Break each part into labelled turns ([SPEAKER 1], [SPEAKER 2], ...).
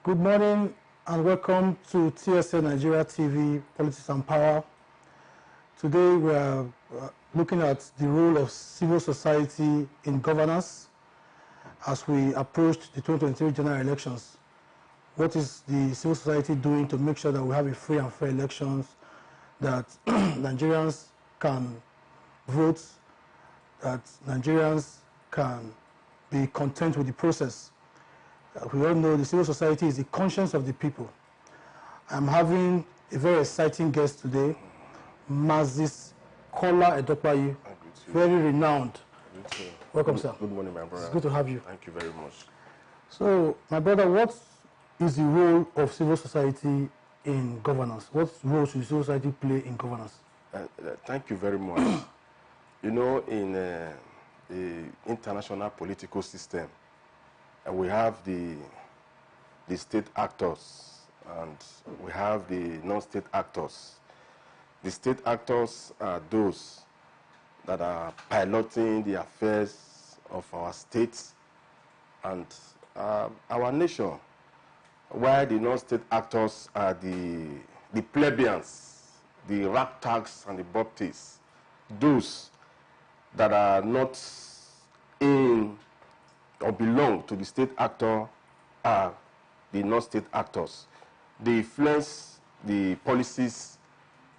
[SPEAKER 1] Good morning and welcome to TSLNIGERIA TV, Politics and Power. Today we are looking at the role of civil society in governance as we approach the 2023 general elections. What is the civil society doing to make sure that we have a free and fair elections, that Nigerians can vote, that Nigerians can be content with the process? We all know the civil society is the conscience of the people. I'm having a very exciting guest today, Marxist Kola, very renowned. Welcome, sir.
[SPEAKER 2] Good morning, my brother.
[SPEAKER 1] It's good to have you.
[SPEAKER 2] Thank you very much.
[SPEAKER 1] So, my brother, what is the role of civil society in governance? What role should civil society play in governance?
[SPEAKER 2] Thank you very much. You know, in the international political system, we have the state actors and we have the non-state actors. The state actors are those that are piloting the affairs of our states and our nation, while the non-state actors are the plebeians, the ragtags and the baptists, those that are not in or belong to the state actor are the non-state actors. They influence the policies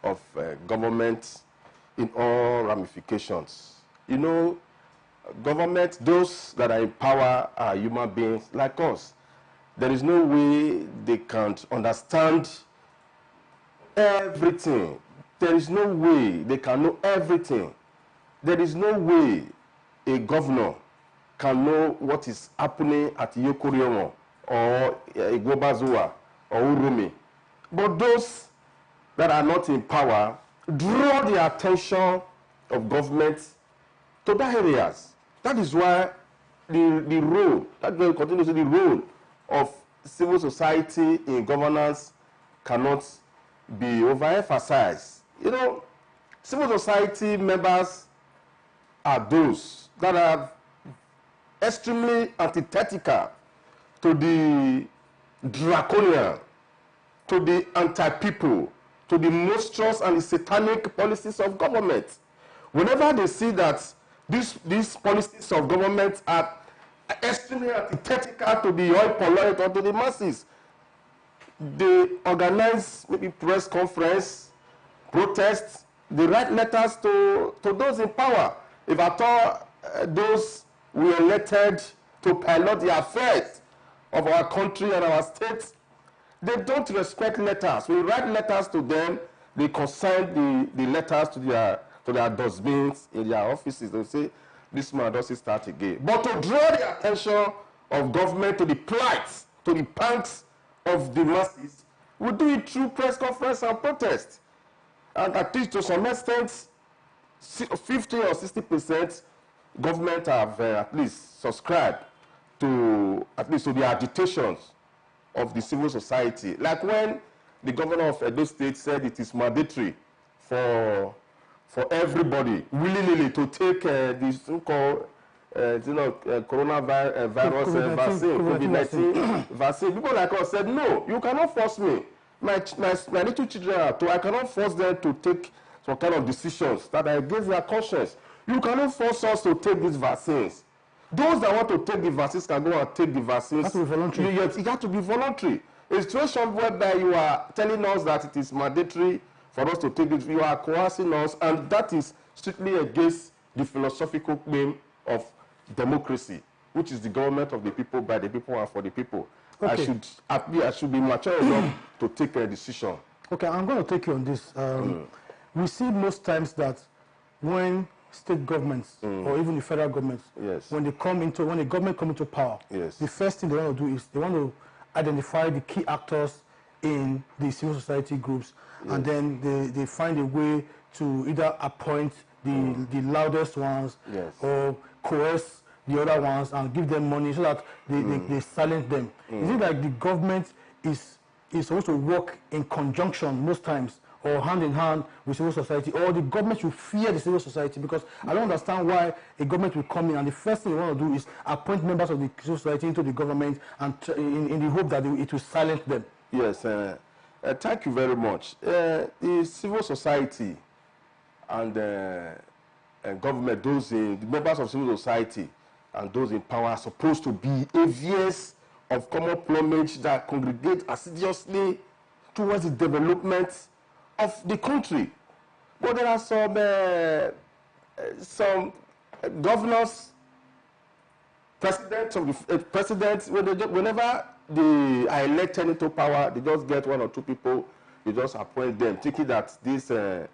[SPEAKER 2] of government in all ramifications. You know, government, those that are in power are human beings like us. There is no way they can't understand everything. There is no way they can know everything. There is no way a governor can know what is happening at Yokoriomo or Igbobazuwa or Urumi. But those that are not in power draw the attention of government to that areas. That is why the role, that will continue to the role of civil society in governance cannot be overemphasized. You know, civil society members are those that are extremely antithetical to the draconian, to the anti-people, to the monstrous and the satanic policies of government. Whenever they see that these policies of government are extremely antithetical to the oil polluted or to the masses, they organize maybe press conference, protests, they write letters to those in power. If at all those we are elected to pilot the affairs of our country and our states, they don't respect letters. We write letters to them, they consign the letters to their dustbins in their offices. They say, this man doesn't start again. But to draw the attention of government to the plight, to the pangs of the masses, we do it through press conference and protest. And at least to some extent, 50 or 60%, government have at least subscribed to the agitations of the civil society. Like when the governor of Edo State said it is mandatory for everybody willy-nilly to take the so-called coronavirus vaccine, COVID-19 vaccine. People like us said, no, you cannot force me. My little children are too. I cannot force them to take some kind of decisions that are against their conscience. You cannot force us to take these vaccines. Those that want to take the vaccines can go and take the vaccines.
[SPEAKER 1] It has to be voluntary.
[SPEAKER 2] It has to be voluntary. A situation whereby you are telling us that it is mandatory for us to take it, you are coercing us, and that is strictly against the philosophical claim of democracy, which is the government of the people, by the people, and for the people. Okay. I should be mature enough to take a decision.
[SPEAKER 1] Okay, I'm going to take you on this. We see most times that when state governments or even the federal governments, when the government come into power, the first thing they want to do is they want to identify the key actors in the civil society groups, and then they find a way to either appoint the loudest ones or coerce the other ones and give them money so that they silence them. Is it like the government is supposed to work in conjunction most times, or hand in hand with civil society, or the government should fear the civil society? Because I don't understand why a government will come in and the first thing they want to do is appoint members of the civil society into the government and in the hope that it will silence them.
[SPEAKER 2] Yes, thank you very much. The civil society and government, the members of civil society and those in power are supposed to be aviaries of common plumage that congregate assiduously towards the development of the country. But there are some governors, presidents, whenever they are elected into power, they just get one or two people, they just appoint them, thinking that these civil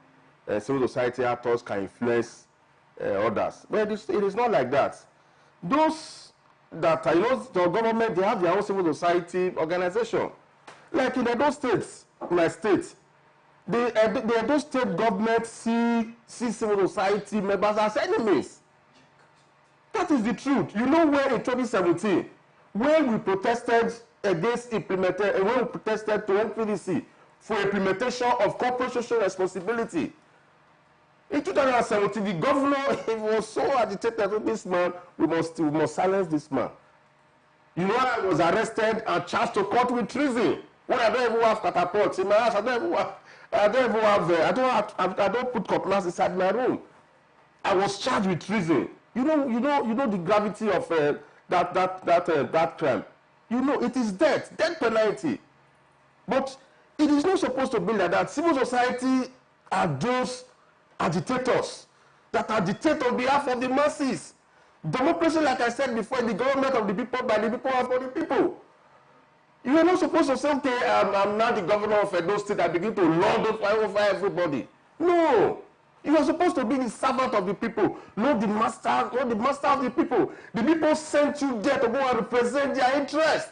[SPEAKER 2] society actors can influence others. But it is not like that. Those that are, the government, they have their own civil society organization. Like in those states, my state, those state government see civil society members as enemies. That is the truth. You know where in 2017, when we protested against when we protested to NPDC for implementation of corporate social responsibility, in 2017, the governor was so agitated with this man, we must silence this man. You know, I was arrested and charged to court with treason. When I don't even have catapults in my house, I don't put cutlass inside my room. I was charged with treason. You know the gravity of that crime. You know, it is death penalty. But it is not supposed to be like that. Civil society are those agitators that agitate on behalf of the masses. Democracy, like I said before, the government of the people, by the people, and for the people. You are not supposed to say, okay, I'm now the governor of Edo State, I begin to lord over everybody. No. You are supposed to be the servant of the people, not the master of the people. The people sent you there to go and represent their interest.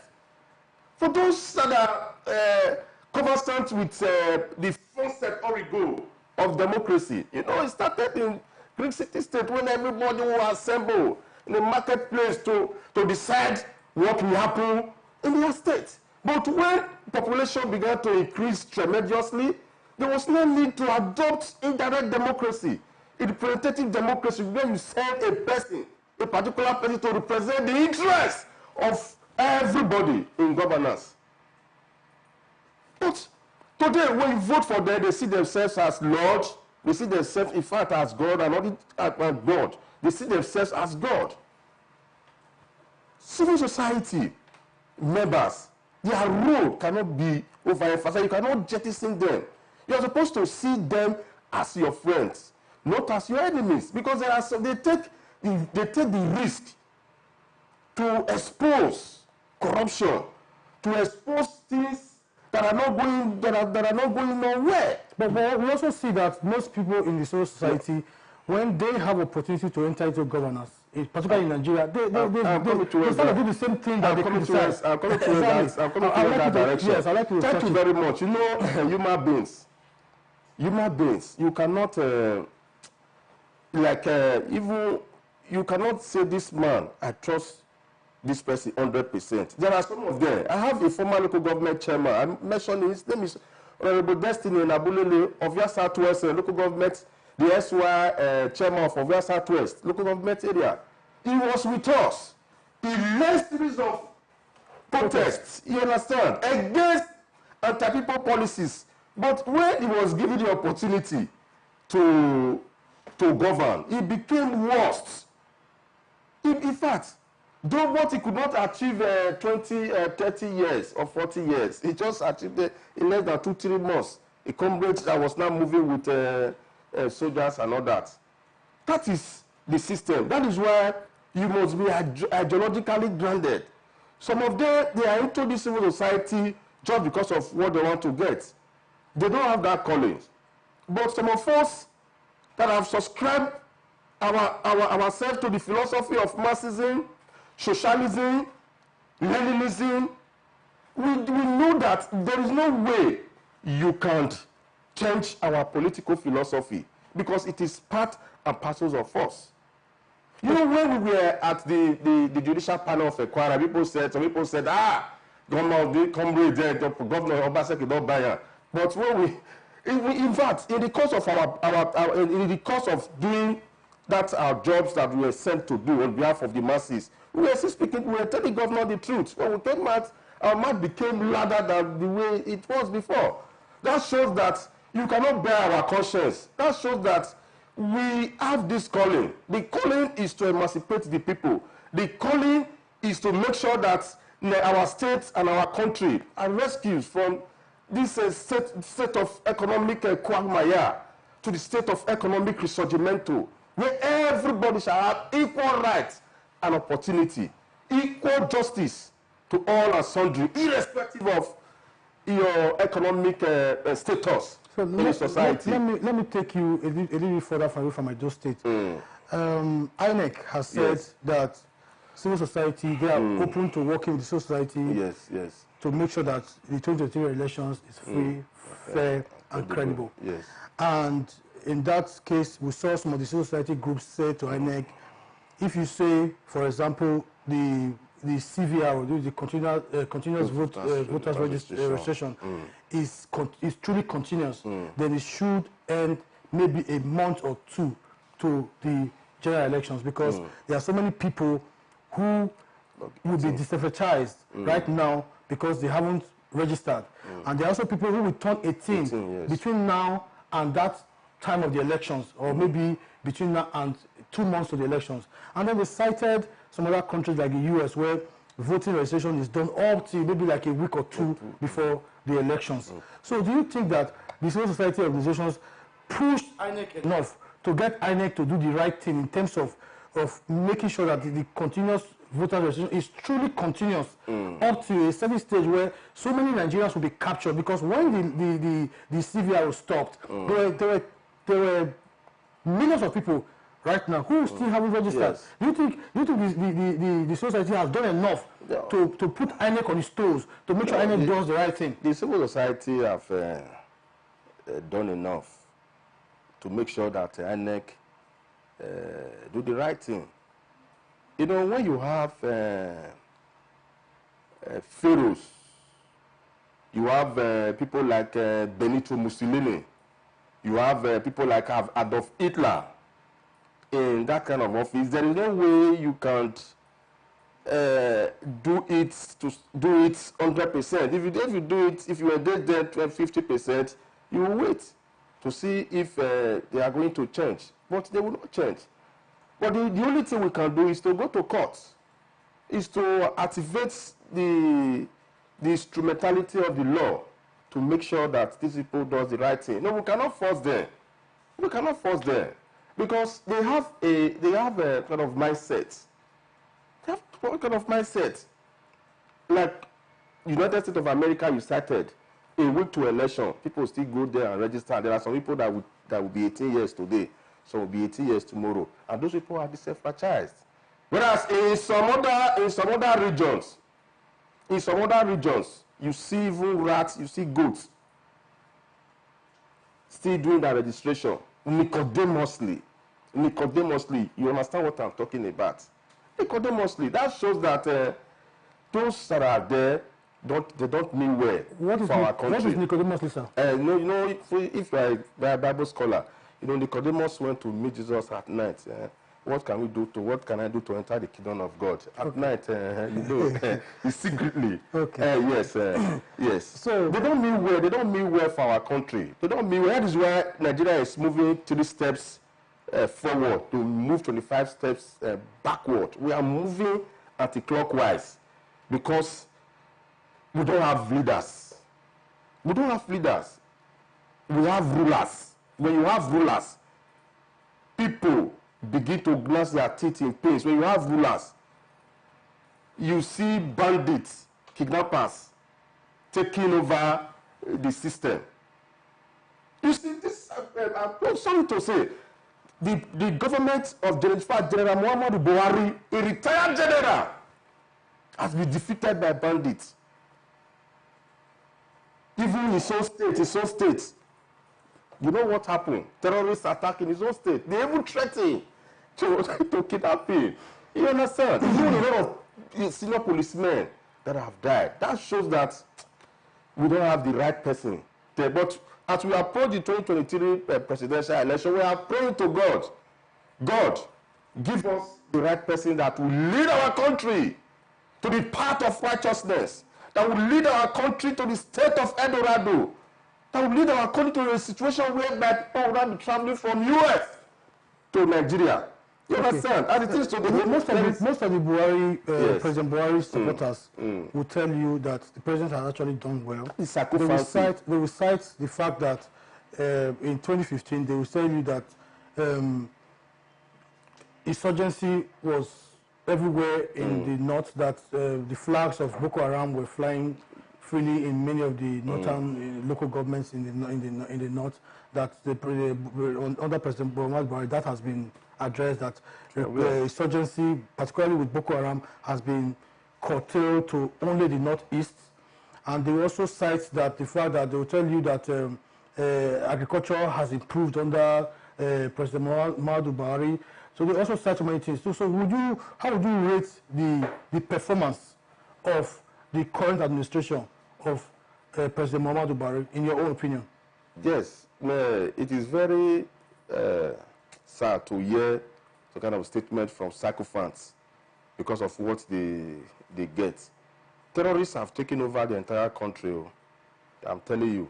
[SPEAKER 2] For those that are conversant with the concept origo of democracy, you know, it started in Greek city state when everybody will assemble in the marketplace to decide what will happen in their state. But when population began to increase tremendously, there was no need to adopt indirect democracy, representative democracy, where you send a particular person to represent the interests of everybody in governance. But today, when you vote for them, they see themselves as Lord, they see themselves, in fact, as God, and not God. They see themselves as God. Civil society members, their role cannot be overemphasized. You cannot jettison them. You are supposed to see them as your friends, not as your enemies, because they take the risk to expose corruption, to expose things that are not going nowhere.
[SPEAKER 1] But we also see that most people in the civil society, when they have opportunity to enter into governance, particularly in Nigeria, they start to do the same thing that they criticize.
[SPEAKER 2] I'm coming to that direction.
[SPEAKER 1] Yes, I'd like to
[SPEAKER 2] Thank you very much. You know, human beings, you cannot, even, you cannot say this man, I trust this person 100%. There are some of them. I have a former local government chairman. I mentioned his name is Honorable Destiny Nabulele of Ovia Southwest local government, the SY chairman of Ovia Southwest local government area. He was with us. He led series of protests, you understand, against anti-people policies. But when he was given the opportunity to govern, it became worse. In fact, though what he could not achieve 20, 30 years or 40 years, he just achieved it in less than 2-3 months. A comrade that was now moving with soldiers and all that. That is the system. That is why you must be ideologically grounded. Some of them, they are into the civil society just because of what they want to get. They don't have that calling. But some of us that have subscribed ourselves to the philosophy of Marxism, socialism, Leninism, we know that there is no way you can change our political philosophy because it is part and parcel of us. You know, when we were at the judicial panel of Okpere, some people said, governor Obaseki don't buy her. But when In fact, in the course of in the course of doing that our jobs that we were sent to do on behalf of the masses, we were still speaking, we were telling the governor the truth. When we came out, our mouth became louder than the way it was before. That shows that you cannot bear our conscience. That shows that we have this calling. The calling is to emancipate the people. The calling is to make sure that our state and our country are rescued from this state of economic quagmire to the state of economic risorgimento, where everybody shall have equal rights and opportunity, equal justice to all and sundry, irrespective of your economic status in society.
[SPEAKER 1] Let me take you a little further from my just state. INEC has said that civil society, they are open to working with the civil society to make sure that the 2023 elections is free, fair, and credible.
[SPEAKER 2] Yes.
[SPEAKER 1] And in that case, we saw some of the civil society groups say to INEC, if you say, for example, the CVR, the continuous voters registration is truly continuous, then it should end maybe a month or two to the general elections, because there are so many people who will be disenfranchised right now because they haven't registered. And there are also people who will turn 18 between now and that time of the elections, or maybe between now and 2 months to the elections. And then they cited some other countries like the US, where voting registration is done up to maybe like a week or two before the elections. So do you think that the civil society organizations pushed INEC enough to get INEC to do the right thing in terms of making sure that the continuous voter registration is truly continuous up to a certain stage where so many Nigerians will be captured? Because when the CVR stopped, there were millions of people right now who still haven't registered.
[SPEAKER 2] Yes.
[SPEAKER 1] Do you think the society has done enough to put INEC on its toes, to make sure INEC does the right thing?
[SPEAKER 2] The civil society have done enough to make sure that INEC do the right thing. You know, when you have pharaohs, you have people like Benito Mussolini, you have people like Adolf Hitler in that kind of office, there is no way you can't do it 100%. If you do it, if you were there 50%, you will wait to see if they are going to change. But they will not change. But the only thing we can do is to go to court, is to activate the instrumentality of the law to make sure that these people do the right thing. No, we cannot force them. We cannot force them, because they have a kind of mindset. They have one kind of mindset. Like United States of America, you cited, a week to election, people still go there and register. There are some people that will be 18 years today, some will be 18 years tomorrow, and those people are disenfranchised. Whereas in some other regions, you see even rats, you see goats still doing that registration nicodemously. You understand what I'm talking about? Nicodemously. That shows that those that are there don't mean well for our country.
[SPEAKER 1] What is nicodemously, sir?
[SPEAKER 2] You know, if you are a Bible scholar, you know, Nicodemus went to meet Jesus at night. What can I do to enter the kingdom of God? At night, you know, secretly.
[SPEAKER 1] Okay.
[SPEAKER 2] Yes. So they don't mean well. They don't mean well for our country. They don't mean well. That is why Nigeria is moving 3 steps forward to move 25 steps backward. We are moving anti-clockwise because we don't have leaders. We don't have leaders. We have rulers. When you have rulers, people begin to glance their teeth in pains. When you have rulers, you see bandits, kidnappers taking over the system. You see this, I'm sorry to say, the government of General Muhammadu Buhari, a retired general, has been defeated by bandits. Even in his own state, you know what happened? Terrorists attack in his own state. They even threaten to kidnap him. You understand? Even a lot of senior policemen that have died. That shows that we don't have the right person there. But As we approach the 2023 presidential election, we are praying to God. God, give us the right person that will lead our country to the path of righteousness, that will lead our country to the state of Eldorado, that will lead our country to a situation whereby people will not be traveling from US to Nigeria. You understand? And it is to the
[SPEAKER 1] most of the Buhari,
[SPEAKER 2] yes.
[SPEAKER 1] President Buhari supporters will tell you that the president has actually done well. They will cite the fact that in 2015 they will tell you that insurgency was everywhere in the north, that the flags of Boko Haram were flying freely in many of the northern local governments in the north, that under President Buhari that has been addressed, that insurgency, particularly with Boko Haram, has been curtailed to only the northeast. And they also cite that the fact that they will tell you that agriculture has improved under President Muhammadu Buhari. So they also cite so many things. So how would you rate the performance of the current administration of President Muhammadu Buhari, in your own opinion?
[SPEAKER 2] Yes, it is very sad to hear the kind of statement from sycophants because of what they get. Terrorists have taken over the entire country. I'm telling you.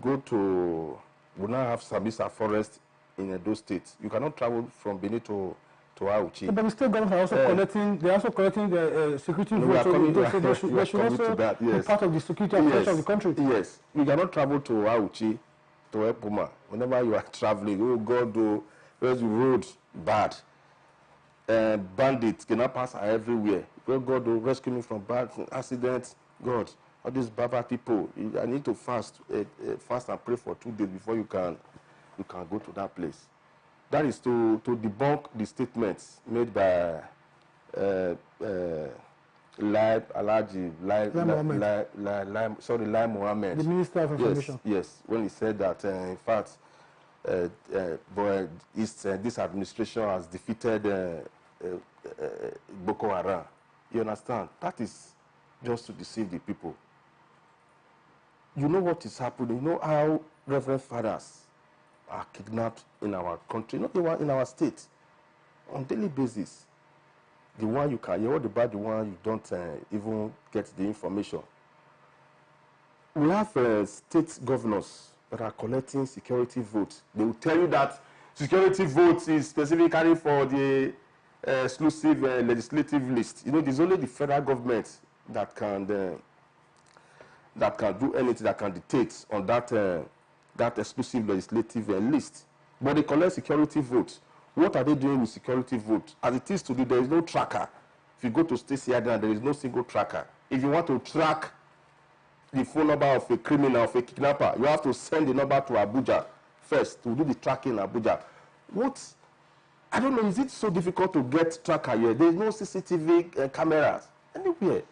[SPEAKER 2] Go to, we now have Sabisa Forest in Edo State. You cannot travel from Benin to Auchi.
[SPEAKER 1] But the state government are also collecting. They are also collecting the security votes. So they should also be part of the security affairs of the country.
[SPEAKER 2] Yes, you cannot travel to Auchi, to Epuma. Whenever you are traveling, oh God, where's the road bad? Bandits, kidnappers are everywhere. Oh God, rescue me from bad accidents. God, all these Baba people, I need to fast and pray for 2 days before you can go to that place. That is to debunk the statements made by Lai Mohammed.
[SPEAKER 1] The Minister of Information.
[SPEAKER 2] Yes, when he said that, in fact, this administration has defeated Boko Haram. You understand? That is just to deceive the people. You know what is happening. You know how Reverend Fathers are kidnapped in our country, not in our state, on a daily basis. The one you can hear about, the one you don't even get the information. We have state governors that are collecting security votes. They will tell you that security votes is specifically for the exclusive legislative list. You know, there's only the federal government that can do anything, that can dictate on that exclusive legislative list. But they collect security votes. What are they doing with security votes? As it is today, there is no tracker. If you go to State CID, there is no single tracker. If you want to track the phone number of a criminal, of a kidnapper, you have to send the number to Abuja first to do the tracking in Abuja. I don't know, is it so difficult to get tracker here? There is no CCTV cameras anywhere.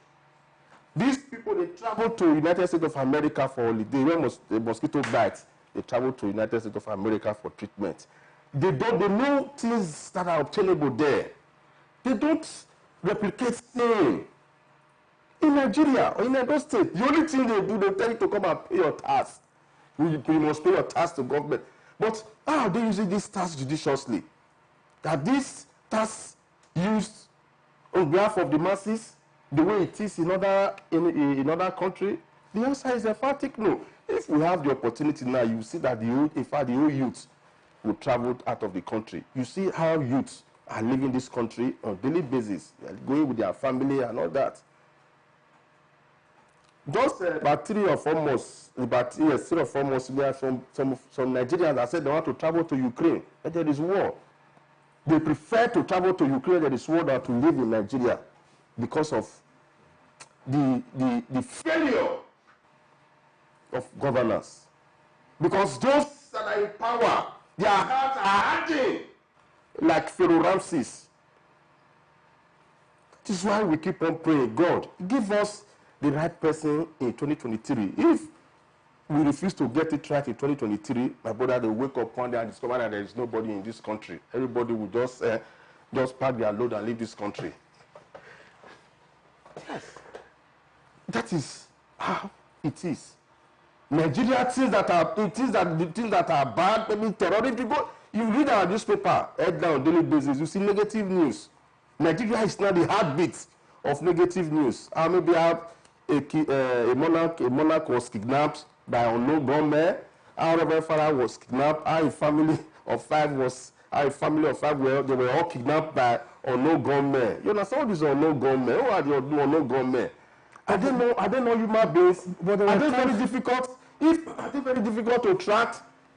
[SPEAKER 2] These people, they travel to United States of America for holiday. When the mosquito bites, they travel to United States of America for treatment. They know things that are obtainable there. They don't replicate same. In Nigeria or in Edo State, the only thing they do, they tell you to come and pay your tax. You must pay your tax to government. But how are they using this tax judiciously? That this tax used on behalf of the masses, the way it is in other country? The answer is emphatic no. If we have the opportunity now, you see that the whole youth will travel out of the country. You see how youths are living this country on a daily basis. They are going with their family and all that. Just about 3 or 4 months, we have some Nigerians that said they want to travel to Ukraine, and there is war. They prefer to travel to Ukraine, there is war, than to live in Nigeria because of the failure of governance. Because those that are in power, their hearts are hurting, like Pharaoh Ramses. This is why we keep on praying, God, give us the right person in 2023. If we refuse to get it right in 2023, my brother, they wake up one day and discover that there is nobody in this country. Everybody will just pack their load and leave this country. Yes. That is how it is. Nigeria things that are bad, maybe terrorist people. You read our newspaper headline on daily basis, you see negative news. Nigeria is now the heartbeat of negative news. I maybe have a monarch was kidnapped by unknown gunmen. Our Reverend Father was kidnapped. Our family of five they were all kidnapped by unknown gunmen. You understand what is unknown gunmen? Who are the unknown gunmen? I don't know human beings. But are they very difficult? Are they very difficult to track?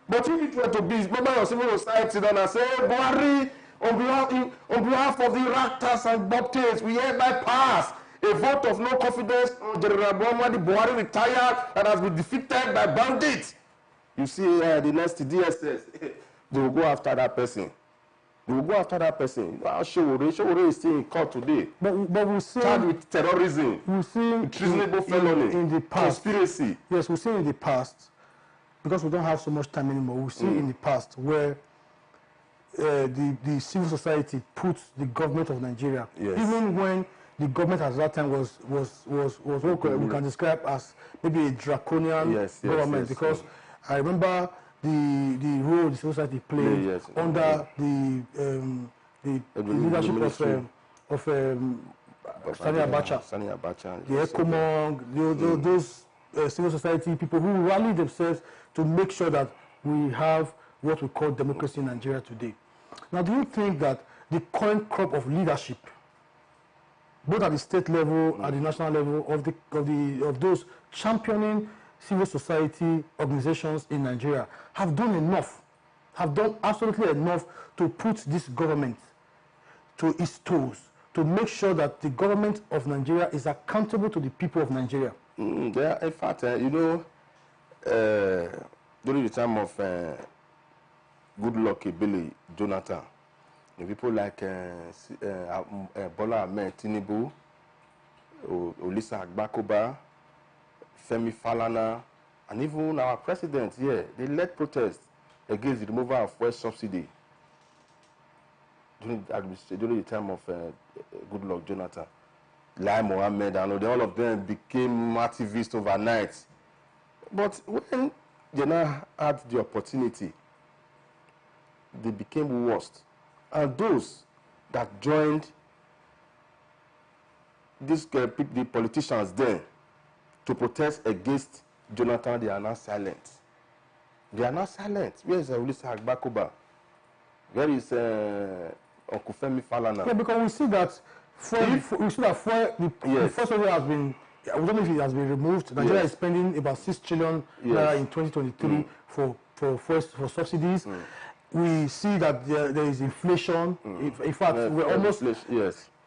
[SPEAKER 2] But if it were to be member of civil society, then I say, Buhari, on behalf of the Raptors and Bobtails, we hereby pass a vote of no confidence on General Muhammadu Buhari retired that has been defeated by bandits. You see, the next DSS, they will go after that person. They will go after that person. Showore is still in court today.
[SPEAKER 1] But we see
[SPEAKER 2] charged with terrorism,
[SPEAKER 1] we see
[SPEAKER 2] treasonable felony,
[SPEAKER 1] in the past,
[SPEAKER 2] conspiracy.
[SPEAKER 1] Yes, we see in the past, because we don't have so much time anymore. We see in the past where the civil society puts the government of Nigeria, even when the government at that time was what we can describe as maybe a draconian government, because I remember the role the civil society played under the leadership of Sani Abacha, the ECOMOG, those civil society people who rallied themselves to make sure that we have what we call democracy in Nigeria today. Now, do you think that the current crop of leadership, both at the state level, at the national level, of those championing civil society organizations in Nigeria, have done enough, have done absolutely enough to put this government to its toes, to make sure that the government of Nigeria is accountable to the people of Nigeria?
[SPEAKER 2] In fact, during the time of Goodluck Ebele Jonathan, the people like Bola Ahmed Tinubu, Olisa Agbakoba, Femi Falana, and even our president here, they led protests against the removal of fuel subsidy during the time of Goodluck Jonathan. Lai Mohammed and all of them became activists overnight. But when they now had the opportunity, they became worst. And those that joined the politicians then to protest against Jonathan, they are now silent. They are now silent. Where is Olisa Agbakoba? Where is Uncle Femi Falana?
[SPEAKER 1] Yeah, because we see that the first order has been, I don't know if it has been removed. Nigeria is spending about 6 trillion in 2023 for subsidies. We see that there is inflation. In fact, we're almost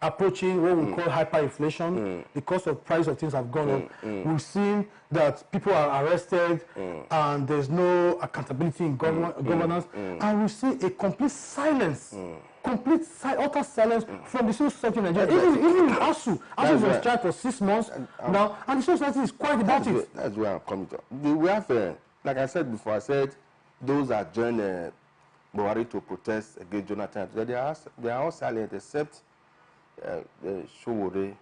[SPEAKER 1] approaching what we call hyperinflation. The cost of price of things have gone up. We've seen that people are arrested and there's no accountability in governance. And we see a complete silence, utter silence from the civil society in Nigeria. Even in ASU was on strike for 6 months now, and the civil society is quiet about it.
[SPEAKER 2] That's where I'm coming to. We have, like I said before, I said those that joined Buhari to protest against Jonathan, they are all silent except Showore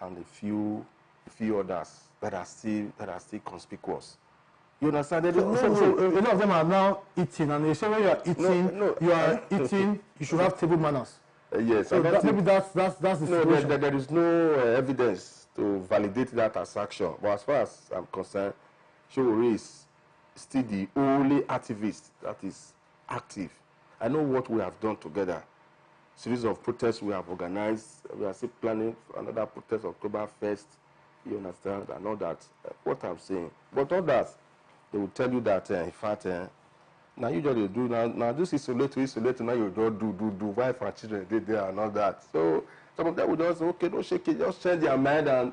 [SPEAKER 2] and a few others that are still conspicuous. You understand?
[SPEAKER 1] So a lot of them are now eating, and they say when you are eating, you should have table manners.
[SPEAKER 2] Yes.
[SPEAKER 1] So maybe that's the situation.
[SPEAKER 2] There is no evidence to validate that as action. But as far as I'm concerned, Showore is still the only activist that is active. I know what we have done together. Series of protests we have organized. We are still planning for another protest October 1st. You understand? And all that. What I'm saying. But others, they will tell you that, in fact, now you just do, now this isolate, now you don't do, wife and children, they there and all that. So some of them will just say, okay, don't shake it, just change their mind and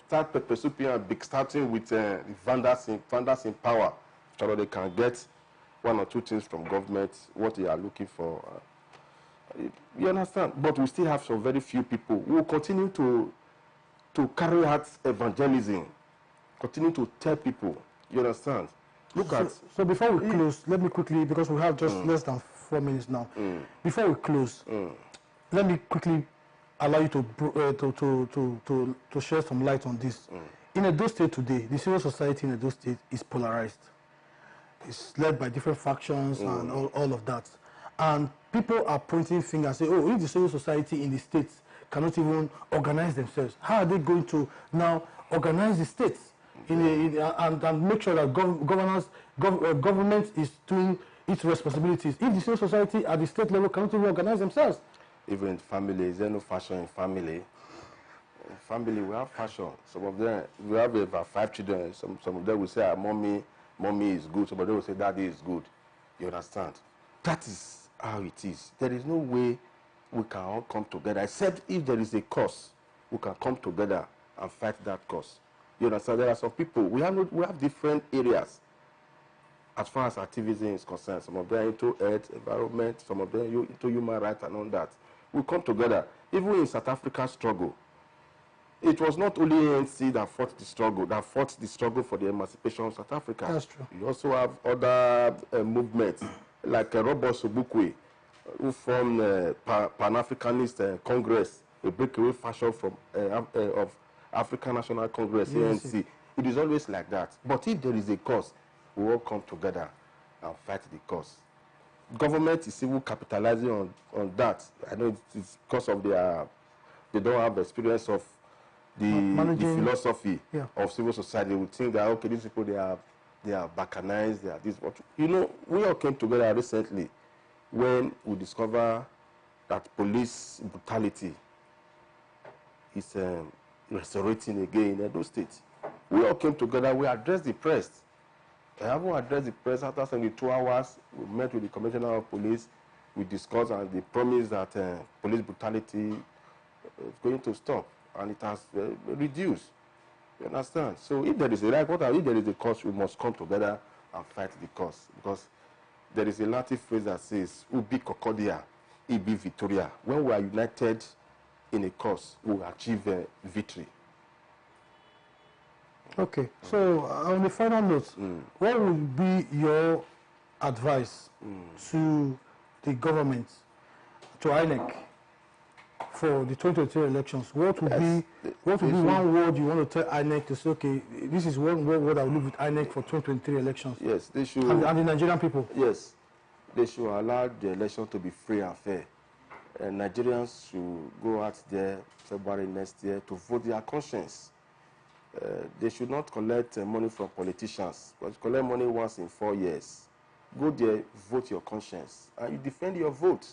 [SPEAKER 2] start pepper souping and starting with the vandals in power, so that they can get 1 or 2 things from government, what they are looking for. You understand? But we still have some very few people who will continue to carry out evangelism, continue to tell people. You understand?
[SPEAKER 1] So before we close, let me quickly, because we have just less than 4 minutes now. Before we close, let me quickly allow you to shed some light on this. in Edo State today, the civil society in Edo State is polarized. It's led by different factions and all of that. And people are pointing fingers and say, oh, if the civil society in the states cannot even organize themselves, how are they going to now organize the states and make sure that government is doing its responsibilities? If the civil society at the state level cannot even organize themselves.
[SPEAKER 2] Even in family, is there no fashion in family? Family, we have fashion. Some of them, we have about 5 children. Some of them will say, mommy is good. Some of them will say, daddy is good. You understand? That is how it is. There is no way we can all come together, except if there is a cause, we can come together and fight that cause. You understand? There are some people, we have different areas as far as activism is concerned. Some of them are into health, environment, some of them are into human rights and all that. We come together. Even in South Africa's struggle, it was not only ANC that fought the struggle for the emancipation of South Africa.
[SPEAKER 1] That's true.
[SPEAKER 2] You also have other movements, like Robert Sobukwe, who formed Pan-Africanist Congress, a breakaway fashion from of African National Congress, ANC. It is always like that. But if there is a cause, we all come together and fight the cause. Government is even capitalizing on that. I know it's because of they don't have experience of the philosophy of civil society. They would think that, okay, these people, they are balkanized, they are this. But, you know, we all came together recently when we discover that police brutality is resurrecting again in Edo State. We all came together, we addressed the press. I haven't addressed the press after 72 hours. We met with the Commissioner of Police. We discussed and they promised that police brutality is going to stop. And it has reduced. You understand? So if there is a right, if there is a cause, we must come together and fight the cause. Because there is a Latin phrase that says, Ubi Concordia, Ibi Victoria. When we are united in a cause, we will achieve victory.
[SPEAKER 1] Okay. So on the final note, what would be your advice to the government, to INEC, for the 2023 elections? What would be one word you want to tell INEC to say, okay, this is one word I will leave with INEC for 2023 elections?
[SPEAKER 2] Yes, they should.
[SPEAKER 1] And the Nigerian people.
[SPEAKER 2] Yes, they should allow the election to be free and fair. And Nigerians should go out there February next year to vote their conscience. They should not collect money from politicians, but collect money once in 4 years. Go there, vote your conscience, and you defend your vote.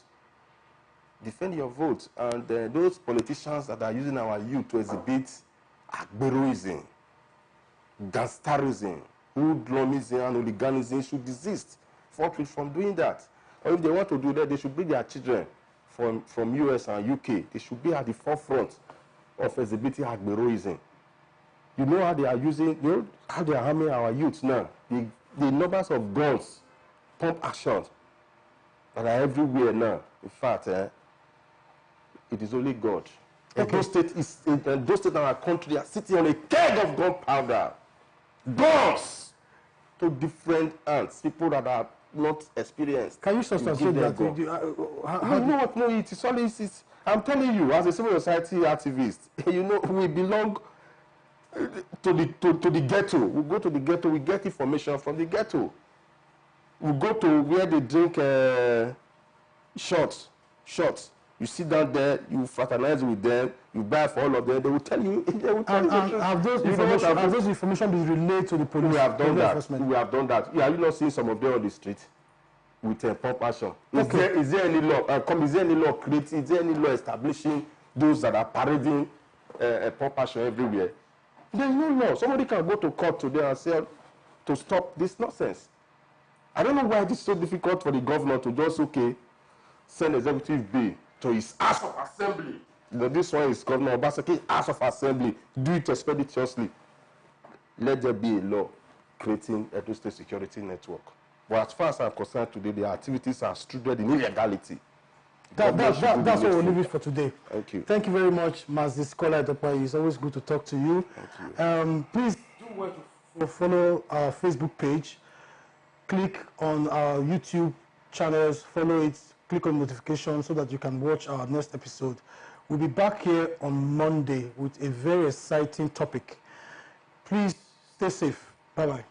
[SPEAKER 2] Defend your vote. And those politicians that are using our youth to exhibit Okpereism, gangsterism, hoodlumism, and hooliganism should desist forthwith from doing that. Or if they want to do that, they should bring their children from US and UK. They should be at the forefront of exhibiting Okpereism. You know how they are using, you know how they are harming our youth now. The numbers of guns, pump actions that are everywhere now. In fact, it is only God. Okay. Those states in our country are sitting on a keg of gunpowder, guns to different hands, people that are not experienced.
[SPEAKER 1] Can you substantiate that?
[SPEAKER 2] You know what? No, it is always. I'm telling you, as a civil society activist, you know, we belong to the ghetto. We go to the ghetto, we get information from the ghetto. We go to where they drink shots. You sit down there, you fraternize with them, you buy for all of them, they will tell you.
[SPEAKER 1] Have those information been relayed to the police?
[SPEAKER 2] We have done that. We have done that. Yeah, you not seeing some of them on the street with pump action? Is there any law? Is there any law creating? Is there any law establishing those that are parading pump action everywhere? There is no law. Somebody can go to court today and say to stop this nonsense. I don't know why it is so difficult for the governor to just send executive bill to his House of Assembly. This one is Governor Obaseki, House of Assembly. Do it expeditiously. Let there be a law creating a Edo State security network. But as far as I'm concerned today, the activities are struded in illegality.
[SPEAKER 1] That's what we'll leave it for today.
[SPEAKER 2] Thank you.
[SPEAKER 1] Thank you very much, Marxist Kola. It's always good to talk to you.
[SPEAKER 2] Thank you.
[SPEAKER 1] Please do well to follow our Facebook page. Click on our YouTube channels, follow it, click on notifications so that you can watch our next episode. We'll be back here on Monday with a very exciting topic. Please stay safe. Bye-bye.